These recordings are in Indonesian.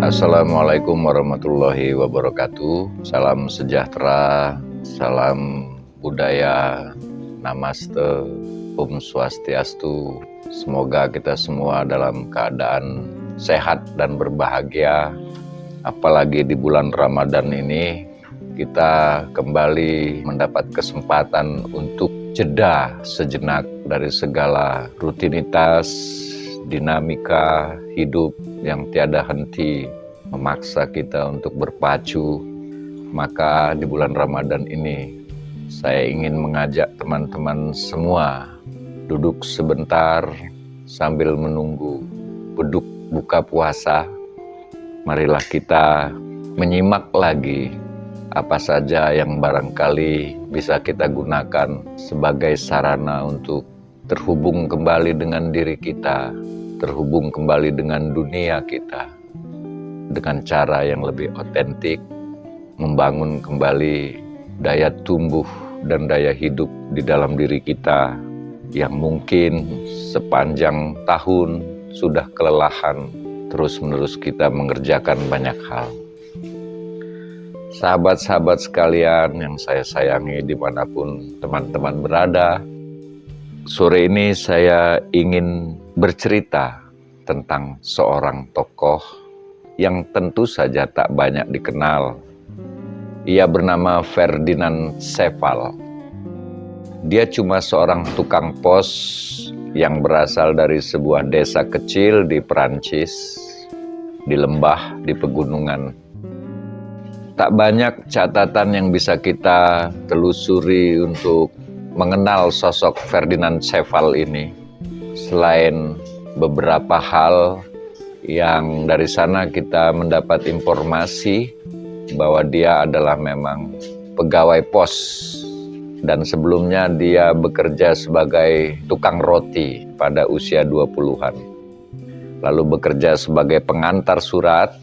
Assalamualaikum warahmatullahi wabarakatuh. Salam sejahtera, salam budaya, namaste, Om Swastiastu. Semoga kita semua dalam keadaan sehat dan berbahagia. Apalagi di bulan Ramadan ini, kita kembali mendapat kesempatan untuk jeda sejenak dari segala rutinitas, dinamika hidup yang tiada henti memaksa kita untuk berpacu. Maka di bulan Ramadan ini saya ingin mengajak teman-teman semua duduk sebentar sambil menunggu beduk buka puasa. Marilah kita menyimak lagi apa saja yang barangkali bisa kita gunakan sebagai sarana untuk terhubung kembali dengan diri kita, terhubung kembali dengan dunia kita, dengan cara yang lebih otentik, membangun kembali daya tumbuh dan daya hidup di dalam diri kita yang mungkin sepanjang tahun sudah kelelahan terus-menerus kita mengerjakan banyak hal. Sahabat-sahabat sekalian yang saya sayangi dimanapun teman-teman berada, sore ini saya ingin bercerita tentang seorang tokoh yang tentu saja tak banyak dikenal. Ia bernama Ferdinand Ceval. Dia cuma seorang tukang pos yang berasal dari sebuah desa kecil di Perancis, di lembah, di pegunungan. Tak banyak catatan yang bisa kita telusuri untuk mengenal sosok Ferdinand Ceval ini, selain beberapa hal yang dari sana kita mendapat informasi bahwa dia adalah memang pegawai pos, dan sebelumnya dia bekerja sebagai tukang roti pada usia 20-an. Lalu bekerja sebagai pengantar surat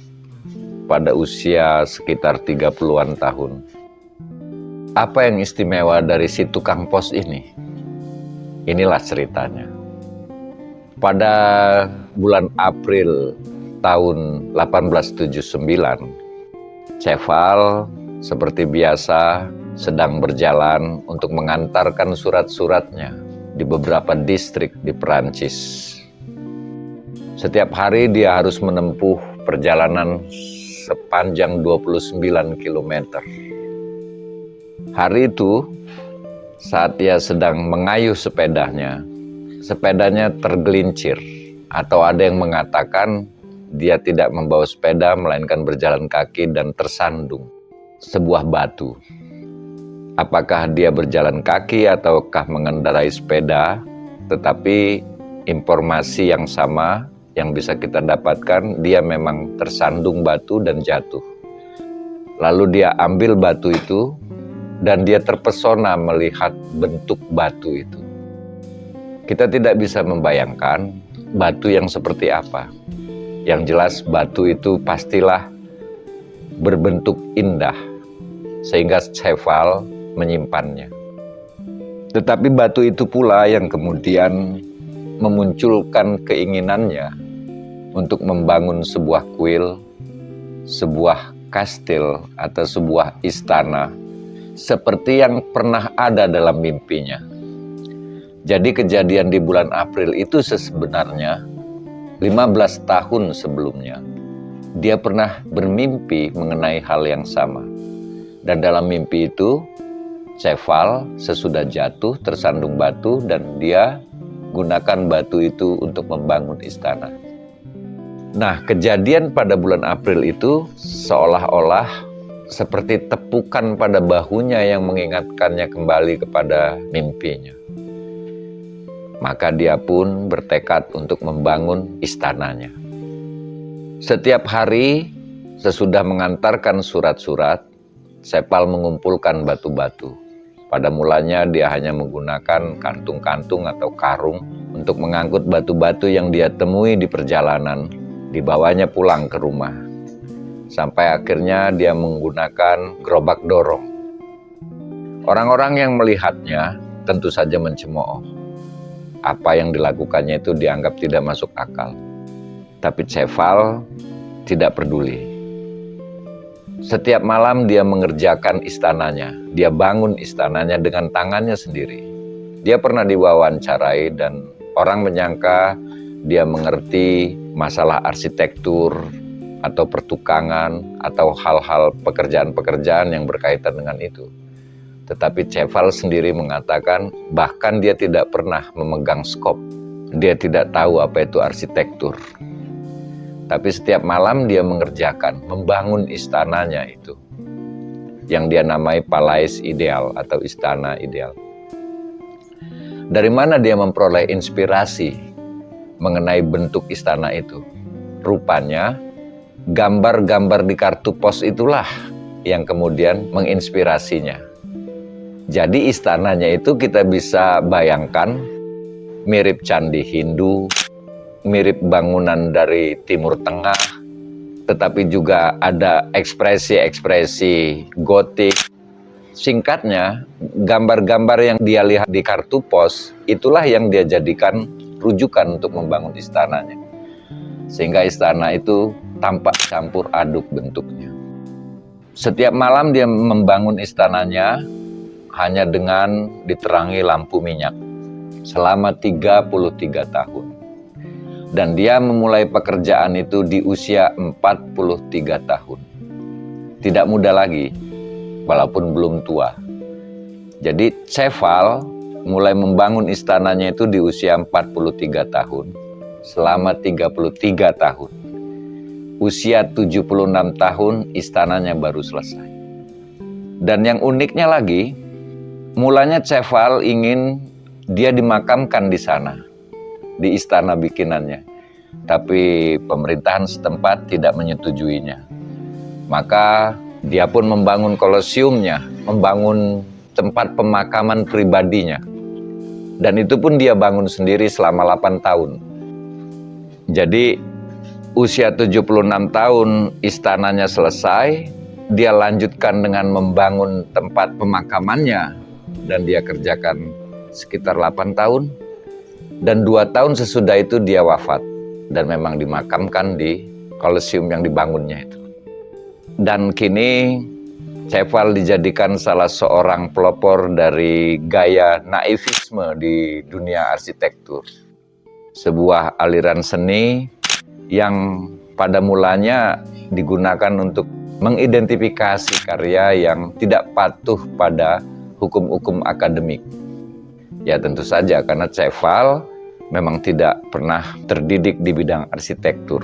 pada usia sekitar 30-an tahun. Apa yang istimewa dari si tukang pos ini? Inilah ceritanya. Pada bulan April tahun 1879, Ceval seperti biasa sedang berjalan untuk mengantarkan surat-suratnya di beberapa distrik di Perancis. Setiap hari dia harus menempuh perjalanan sepanjang 29 km. Hari itu, saat dia sedang mengayuh sepedanya tergelincir, atau ada yang mengatakan dia tidak membawa sepeda melainkan berjalan kaki dan tersandung sebuah batu. Apakah dia berjalan kaki ataukah mengendarai sepeda, tetapi informasi yang sama yang bisa kita dapatkan, dia memang tersandung batu dan jatuh. Lalu dia ambil batu itu dan dia terpesona melihat bentuk batu itu. Kita tidak bisa membayangkan batu yang seperti apa. Yang jelas batu itu pastilah berbentuk indah, sehingga Ceval menyimpannya. Tetapi batu itu pula yang kemudian memunculkan keinginannya untuk membangun sebuah kuil, sebuah kastil atau sebuah istana seperti yang pernah ada dalam mimpinya. Jadi kejadian di bulan April itu sebenarnya 15 tahun sebelumnya dia pernah bermimpi mengenai hal yang sama. Dan dalam mimpi itu Ceval sesudah jatuh tersandung batu dan dia gunakan batu itu untuk membangun istana. Nah, kejadian pada bulan April itu seolah-olah seperti tepukan pada bahunya yang mengingatkannya kembali kepada mimpinya. Maka dia pun bertekad untuk membangun istananya. Setiap hari sesudah mengantarkan surat-surat, Ceval mengumpulkan batu-batu. Pada mulanya dia hanya menggunakan kantung-kantung atau karung untuk mengangkut batu-batu yang dia temui di perjalanan, dibawanya pulang ke rumah. Sampai akhirnya dia menggunakan gerobak dorong. Orang-orang yang melihatnya tentu saja mencemooh. apa yang dilakukannya itu dianggap tidak masuk akal. Tapi Cephal tidak peduli. Setiap malam dia mengerjakan istananya. Dia bangun istananya dengan tangannya sendiri. Dia pernah diwawancarai dan orang menyangka dia mengerti masalah arsitektur atau pertukangan atau hal-hal pekerjaan-pekerjaan yang berkaitan dengan itu. Tetapi Cephal sendiri mengatakan bahkan dia tidak pernah memegang skop. Dia tidak tahu apa itu arsitektur. Tapi setiap malam dia mengerjakan, membangun istananya itu. Yang dia namai Palais Ideal atau Istana Ideal. Dari mana dia memperoleh inspirasi mengenai bentuk istana itu? Rupanya gambar-gambar di kartu pos itulah yang kemudian menginspirasinya. Jadi istananya itu kita bisa bayangkan mirip candi Hindu, mirip bangunan dari Timur Tengah, tetapi juga ada ekspresi-ekspresi gotik. Singkatnya, gambar-gambar yang dia lihat di kartu pos, itulah yang dia jadikan rujukan untuk membangun istananya. Sehingga istana itu tampak campur aduk bentuknya. Setiap malam dia membangun istananya hanya dengan diterangi lampu minyak selama 33 tahun. Dan dia memulai pekerjaan itu di usia 43 tahun. Tidak muda lagi, walaupun belum tua. Jadi Cephal mulai membangun istananya itu di usia 43 tahun, selama 33 tahun. Usia 76 tahun istananya baru selesai. Dan yang uniknya lagi, mulanya Cephal ingin dia dimakamkan di sana, di istana bikinannya. Tapi pemerintahan setempat tidak menyetujuinya. Maka dia pun membangun kolosiumnya, membangun tempat pemakaman pribadinya. Dan itu pun dia bangun sendiri selama 8 tahun. Jadi usia 76 tahun istananya selesai, dia lanjutkan dengan membangun tempat pemakamannya. Dan dia kerjakan sekitar 8 tahun. Dan 2 tahun sesudah itu dia wafat. Dan memang dimakamkan di kolosium yang dibangunnya itu. Dan kini Cephal dijadikan salah seorang pelopor dari gaya naivisme di dunia arsitektur. Sebuah aliran seni yang pada mulanya digunakan untuk mengidentifikasi karya yang tidak patuh pada hukum-hukum akademik. Ya tentu saja karena Cephal memang tidak pernah terdidik di bidang arsitektur.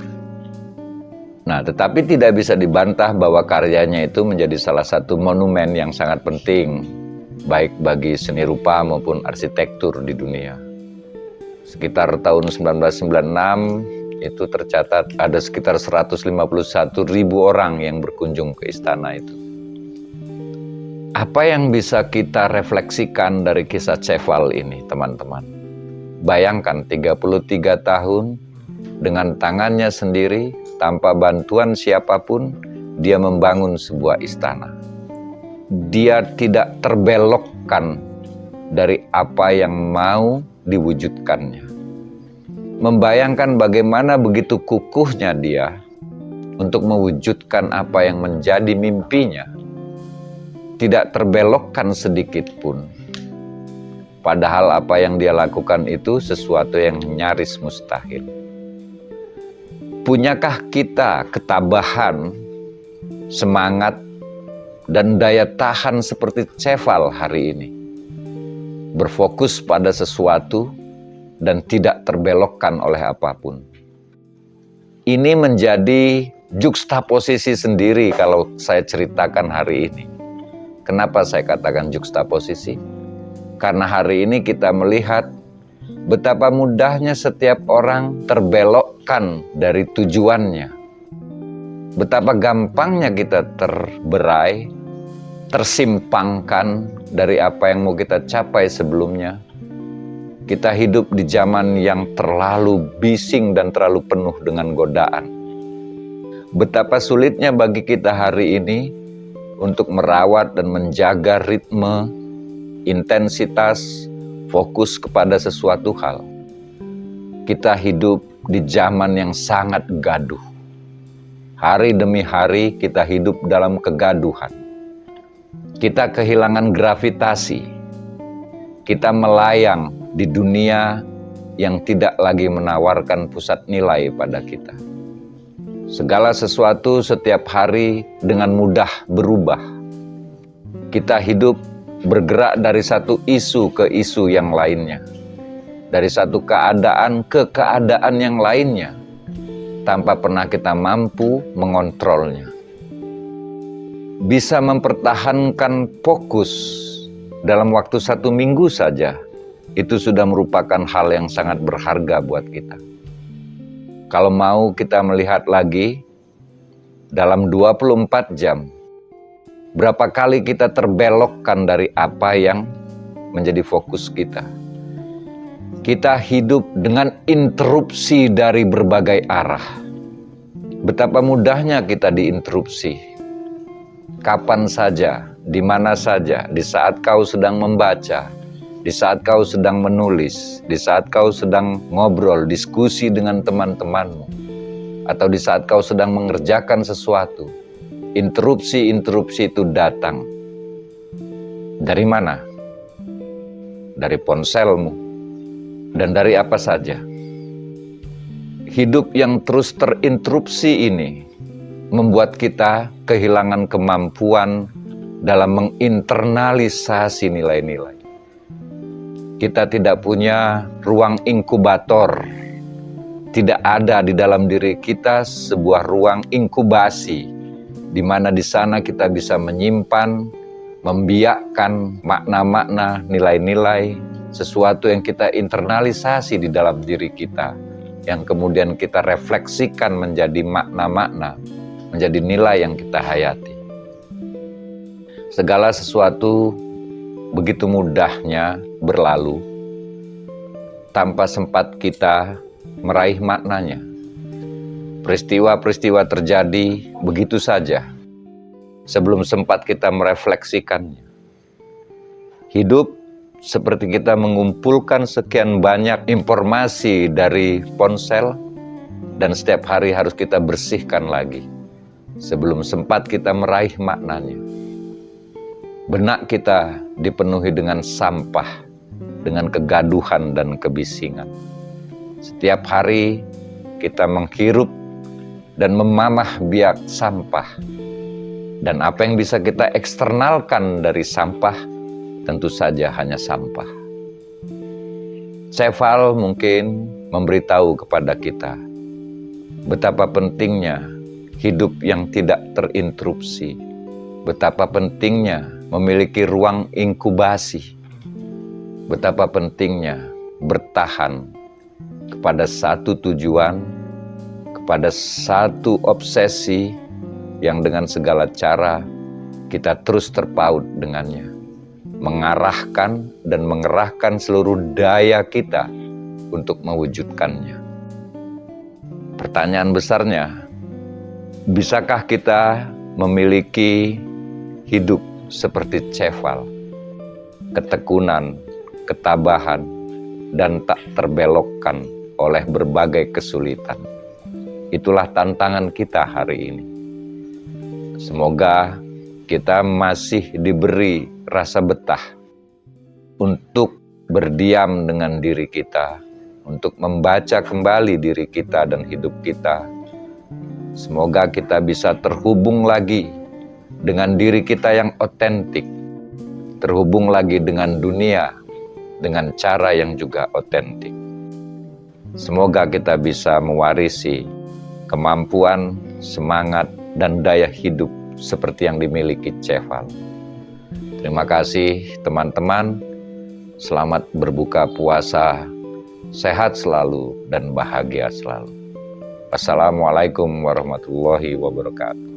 Nah, tetapi tidak bisa dibantah bahwa karyanya itu menjadi salah satu monumen yang sangat penting, baik bagi seni rupa maupun arsitektur di dunia. Sekitar tahun 1996, itu tercatat ada sekitar 151.000 orang yang berkunjung ke istana itu. Apa yang bisa kita refleksikan dari kisah Cephal ini, teman-teman? Bayangkan 33 tahun dengan tangannya sendiri, tanpa bantuan siapapun, dia membangun sebuah istana. Dia tidak terbelokkan dari apa yang mau diwujudkannya. Membayangkan bagaimana begitu kukuhnya dia untuk mewujudkan apa yang menjadi mimpinya. Tidak terbelokkan sedikit pun. Padahal apa yang dia lakukan itu sesuatu yang nyaris mustahil. Punyakah kita ketabahan, semangat, dan daya tahan seperti Cephal hari ini? Berfokus pada sesuatu dan tidak terbelokkan oleh apapun. Ini menjadi juxtaposisi sendiri kalau saya ceritakan hari ini. Kenapa saya katakan juxtaposisi? Karena hari ini kita melihat betapa mudahnya setiap orang terbelokkan dari tujuannya. Betapa gampangnya kita terberai, tersimpangkan dari apa yang mau kita capai sebelumnya. Kita hidup di zaman yang terlalu bising dan terlalu penuh dengan godaan. Betapa sulitnya bagi kita hari ini untuk merawat dan menjaga ritme, intensitas, fokus kepada sesuatu hal. Kita hidup di zaman yang sangat gaduh. Hari demi hari kita hidup dalam kegaduhan. Kita kehilangan gravitasi. Kita melayang di dunia yang tidak lagi menawarkan pusat nilai pada kita. Segala sesuatu setiap hari dengan mudah berubah. Kita hidup bergerak dari satu isu ke isu yang lainnya. Dari satu keadaan ke keadaan yang lainnya, tanpa pernah kita mampu mengontrolnya. Bisa mempertahankan fokus dalam waktu 1 minggu saja, itu sudah merupakan hal yang sangat berharga buat kita. Kalau mau kita melihat lagi, dalam 24 jam, berapa kali kita terbelokkan dari apa yang menjadi fokus kita. Kita hidup dengan interupsi dari berbagai arah. Betapa mudahnya kita diinterupsi. Kapan saja, di mana saja, di saat kau sedang membaca, di saat kau sedang menulis, di saat kau sedang ngobrol, diskusi dengan teman-temanmu, atau di saat kau sedang mengerjakan sesuatu, interupsi-interupsi itu datang. Dari mana? Dari ponselmu. Dan dari apa saja. Hidup yang terus terinterupsi ini membuat kita kehilangan kemampuan dalam menginternalisasi nilai-nilai. Kita tidak punya ruang inkubator. Tidak ada di dalam diri kita sebuah ruang inkubasi, di mana di sana kita bisa menyimpan, membiakkan makna-makna, nilai-nilai, sesuatu yang kita internalisasi di dalam diri kita, yang kemudian kita refleksikan menjadi makna-makna, menjadi nilai yang kita hayati. Segala sesuatu begitu mudahnya berlalu, tanpa sempat kita meraih maknanya. Peristiwa-peristiwa terjadi begitu saja, sebelum sempat kita merefleksikannya. Hidup seperti kita mengumpulkan sekian banyak informasi dari ponsel, dan setiap hari harus kita bersihkan lagi, sebelum sempat kita meraih maknanya. Benak kita dipenuhi dengan sampah, dengan kegaduhan dan kebisingan. Setiap hari kita menghirup dan memamah biak sampah. Dan apa yang bisa kita eksternalkan dari sampah, tentu saja hanya sampah. Ceval mungkin memberitahu kepada kita betapa pentingnya hidup yang tidak terinterupsi, betapa pentingnya memiliki ruang inkubasi, betapa pentingnya bertahan kepada satu tujuan, kepada satu obsesi yang dengan segala cara kita terus terpaut dengannya, mengarahkan dan mengerahkan seluruh daya kita untuk mewujudkannya. Pertanyaan besarnya, bisakah kita memiliki hidup seperti Ceval, ketekunan, ketabahan, dan tak terbelokkan oleh berbagai kesulitan? Itulah tantangan kita hari ini. Semoga kita masih diberi rasa betah untuk berdiam dengan diri kita, untuk membaca kembali diri kita dan hidup kita. Semoga kita bisa terhubung lagi dengan diri kita yang otentik, terhubung lagi dengan dunia dengan cara yang juga otentik. Semoga kita bisa mewarisi kemampuan, semangat, dan daya hidup seperti yang dimiliki Ceval. Terima kasih teman-teman, selamat berbuka puasa, sehat selalu dan bahagia selalu. Wassalamualaikum warahmatullahi wabarakatuh.